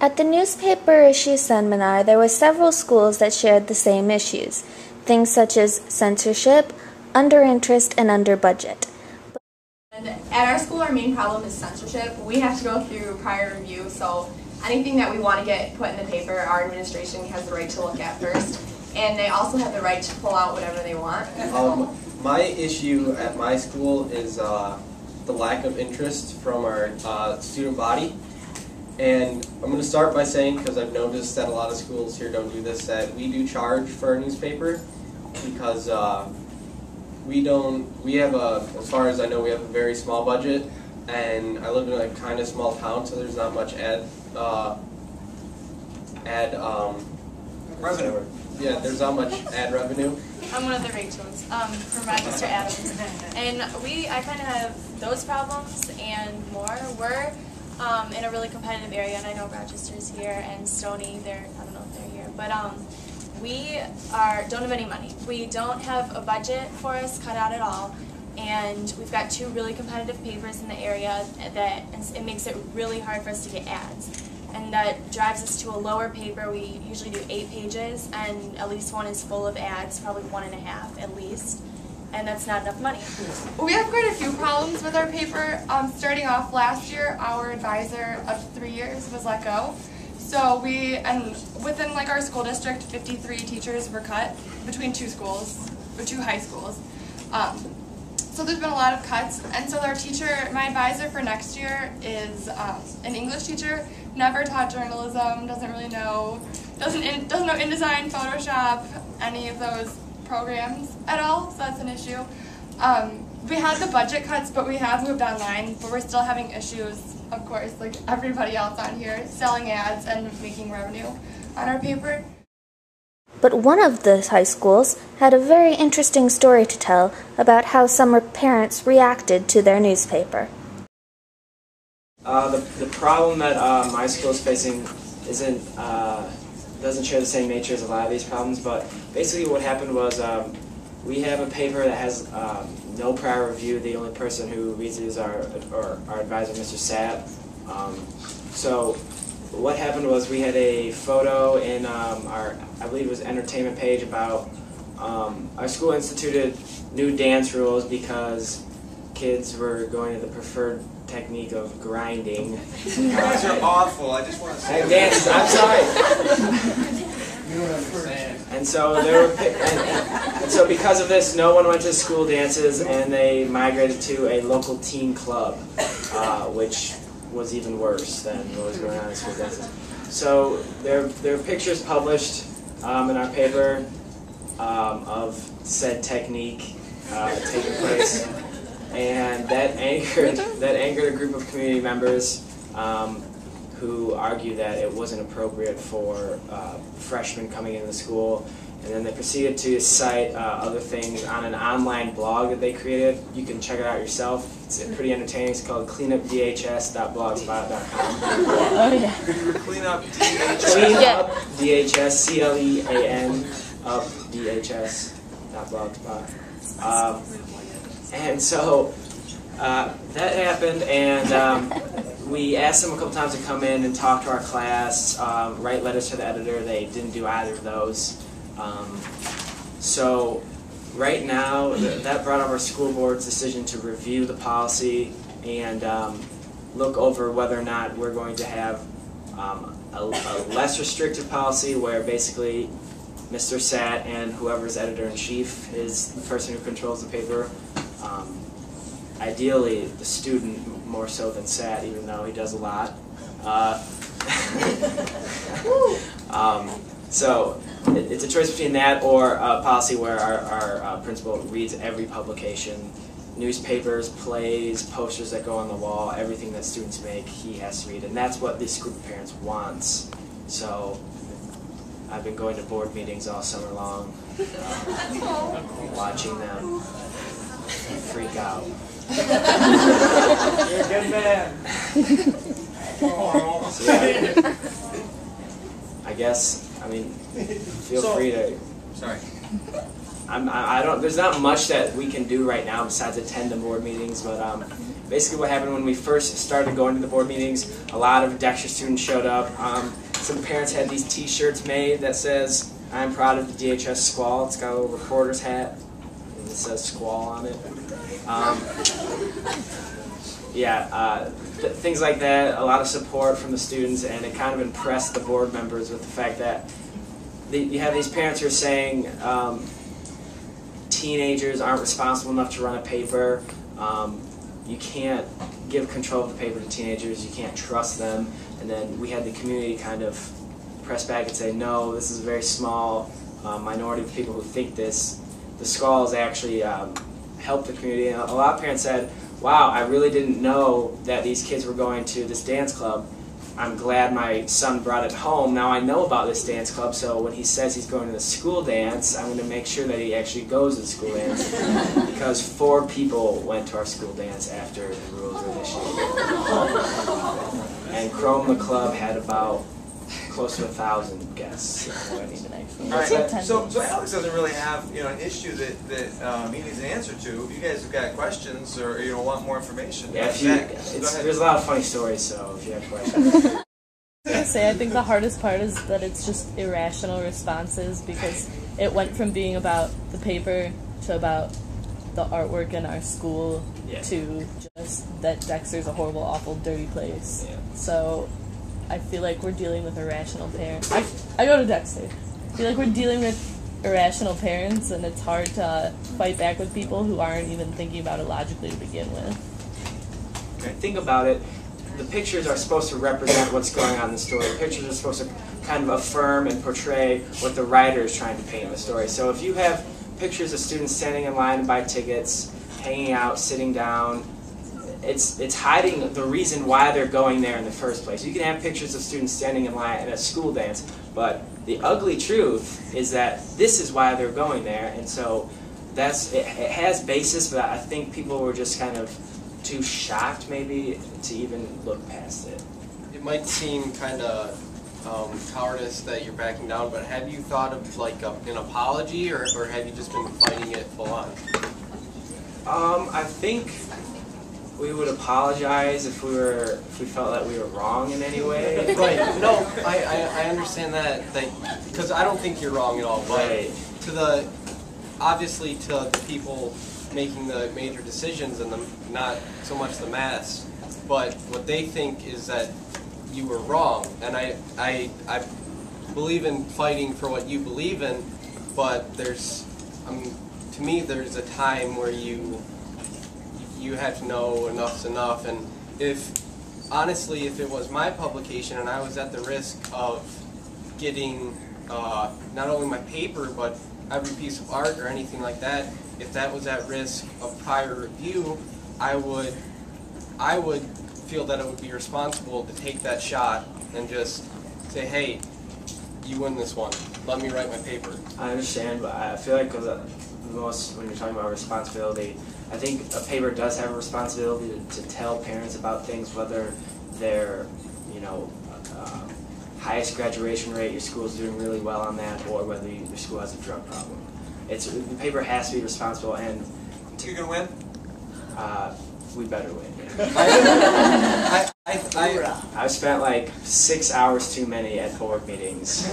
At the newspaper issue seminar, there were several schools that shared the same issues, things such as censorship, under-interest, and under-budget. And at our school, our main problem is censorship. We have to go through prior review, so anything that we want to get put in the paper, our administration has the right to look at first, and they also have the right to pull out whatever they want. My issue at my school is the lack of interest from our student body. And I'm going to start by saying, because I've noticed that a lot of schools here don't do this, that we do charge for our newspaper because as far as I know, we have a very small budget, and I live in a kind of small town, so there's not much revenue. Yeah, there's not much ad revenue. I'm one of the Rachels from Rochester Adams, and I kind of have those problems and more. We're in a really competitive area, and I know Rochester's here and Stony. I don't know if they're here, but we don't have any money. We don't have a budget for us cut out at all, and we've got two really competitive papers in the area that it makes it really hard for us to get ads. And that drives us to a lower paper. We usually do 8 pages, and at least one is full of ads, probably 1.5 at least, and that's not enough money. We have quite a few problems with our paper. Starting off last year, our advisor of 3 years was let go. So within our school district, 53 teachers were cut between 2 schools, or 2 high schools. So there's been a lot of cuts, and so my advisor for next year is an English teacher, never taught journalism, doesn't really know, doesn't know InDesign, Photoshop, any of those programs at all, so that's an issue. We had the budget cuts, but we have moved online, but we're still having issues, of course, like everybody else on here, selling ads and making revenue on our paper. But one of the high schools had a very interesting story to tell about how some parents reacted to their newspaper. The problem that my school is facing doesn't share the same nature as a lot of these problems, but basically what happened was we have a paper that has no prior review. The only person who reads it is our advisor, Mr. Sapp. So what happened was we had a photo in I believe it was entertainment page about our school instituted new dance rules because kids were going to the preferred technique of grinding. You guys are awful. I just want to say. Dance. I'm sorry. And so so because of this, no one went to school dances, and they migrated to a local teen club, which was even worse than what was going on in school dances. So there are pictures published in our paper of said technique taking place. And that angered a group of community members who argued that it wasn't appropriate for freshmen coming into the school. And then they proceeded to cite other things on an online blog that they created. You can check it out yourself. It's pretty entertaining. It's called cleanupdhs.blogspot.com. Oh, yeah. Cleanup DHS, CLEAN, up DHS.blogspot. And so that happened, and we asked them a couple times to come in and talk to our class, write letters to the editor. They didn't do either of those. So right now, that brought up our school board's decision to review the policy and look over whether or not we're going to have a less restrictive policy where basically Mr. Satt and whoever's editor-in-chief is the person who controls the paper. Ideally, the student more so than Satt, even though he does a lot. So it's a choice between that or a policy where our principal reads every publication, newspapers, plays, posters that go on the wall, everything that students make, he has to read. And that's what this group of parents wants. So I've been going to board meetings all summer long, watching them freak out. You're a good man. So, yeah, I guess, feel free to. Sorry. I don't. There's not much that we can do right now besides attend the board meetings, but basically what happened when we first started going to the board meetings, a lot of Dexter students showed up. Some parents had these t-shirts made that says, "I'm proud of the DHS Squall." It's got a little reporter's hat, and it says Squall on it. Things like that, a lot of support from the students, and it kind of impressed the board members with the fact that you have these parents who are saying teenagers aren't responsible enough to run a paper. You can't give control of the paper to teenagers. You can't trust them. And then we had the community kind of press back and say, no, this is a very small minority of people who think this. The Squall has actually helped the community. And a lot of parents said, wow, I really didn't know that these kids were going to this dance club. I'm glad my son brought it home. Now I know about this dance club, so when he says he's going to the school dance, I'm going to make sure that he actually goes to the school dance, because 4 people went to our school dance after the rules were issued. And Chrome the Club had about close to 1,000 guests. All right, so Alex doesn't really have an issue that he needs an answer to. If you guys have got questions or want more information, yeah, there's a lot of funny stories. So if you have questions. I was gonna say, I think the hardest part is that it's just irrational responses, because it went from being about the paper to about the artwork in our school to just that Dexter's a horrible, awful, dirty place. Yeah. So I feel like we're dealing with irrational parents. I go to Dexter. I feel like we're dealing with irrational parents, and it's hard to fight back with people who aren't even thinking about it logically to begin with. Okay, think about it. The pictures are supposed to represent what's going on in the story. The pictures are supposed to kind of affirm and portray what the writer is trying to paint in the story. So if you have pictures of students standing in line to buy tickets, hanging out, sitting down, it's hiding the reason why they're going there in the first place. You can have pictures of students standing in line at a school dance, but the ugly truth is that this is why they're going there, and so it has basis, but I think people were just kind of too shocked maybe to even look past it. It might seem kind of cowardice that you're backing down, but have you thought of like an apology, or have you just been fighting it full on? I think we would apologize if we felt that we were wrong in any way. Right. No, I understand that, because I don't think you're wrong at all. But right. Obviously to the people making the major decisions, and not so much the mass, but what they think is that you were wrong. And I believe in fighting for what you believe in, but to me there's a time where you have to know enough's enough. And honestly, if it was my publication and I was at the risk of getting not only my paper but every piece of art or anything like that, if that was at risk of prior review, I would feel that it would be responsible to take that shot and just say, hey, you win this one, let me write my paper. I understand, but I feel like when you're talking about responsibility, I think a paper does have a responsibility to tell parents about things, whether they're, highest graduation rate, your school's doing really well on that, or whether your school has a drug problem. The paper has to be responsible, and you're gonna win. We better win. I I've spent like 6 hours too many at board meetings.